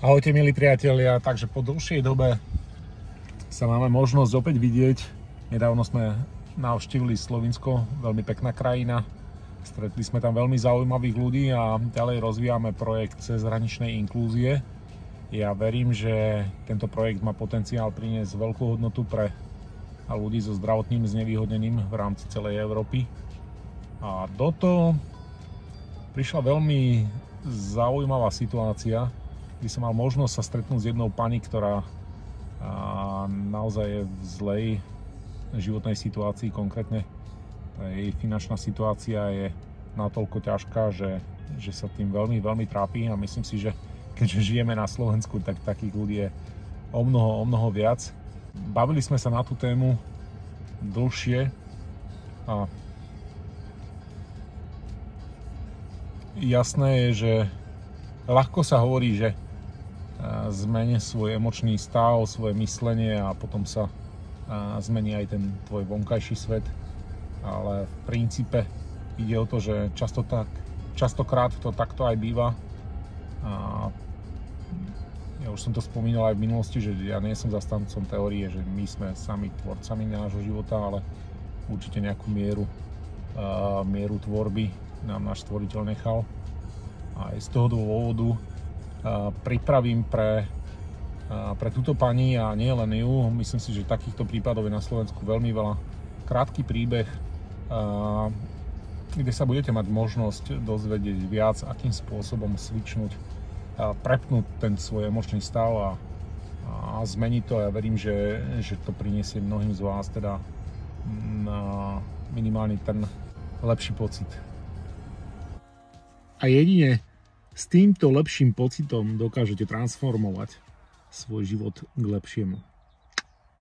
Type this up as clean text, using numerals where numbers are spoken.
Ahojte milí priatelia, takže po dlhšej dobe sa máme možnosť opäť vidieť. Nedávno sme navštívili Slovinsko, veľmi pekná krajina. Stretli sme tam veľmi zaujímavých ľudí a ďalej rozvíjame projekt cezhraničnej inklúzie. Ja verím, že tento projekt má potenciál priniesť veľkú hodnotu pre ľudí so zdravotným znevýhodnením v rámci celej Európy. A do toho prišla veľmi zaujímavá situácia, kdy som mal možnosť sa stretnúť s jednou pani, ktorá naozaj je v zlej životnej situácii, konkrétne jej finančná situácia je natoľko ťažká, že sa tým veľmi trápi a myslím si, že keďže žijeme na Slovensku, tak takých ľudí je o mnoho viac. Bavili sme sa na tú tému dlhšie a jasné je, že ľahko sa hovorí, že zmeni svoj emočný stav, svoje myslenie a potom sa zmení aj ten tvoj vonkajší svet. Ale v princípe ide o to, že častokrát to takto aj býva. A ja už som to spomínal aj v minulosti, že ja nie som zastancom teórie, že my sme sami tvorcami nášho života, ale určite nejakú mieru tvorby nám náš stvoriteľ nechal. A aj z toho dôvodu pripravím pre túto pani a nie len ju. Myslím si, že takýchto prípadov je na Slovensku veľmi veľa. Krátky príbeh, kde sa budete mať možnosť dozvedieť viac, akým spôsobom switchnúť, prepnúť ten svoj emočný stav a zmeniť to. Ja verím, že to priniesie mnohým z vás teda minimálne ten lepší pocit. A jedine s týmto lepším pocitom dokážete transformovať svoj život k lepšiemu.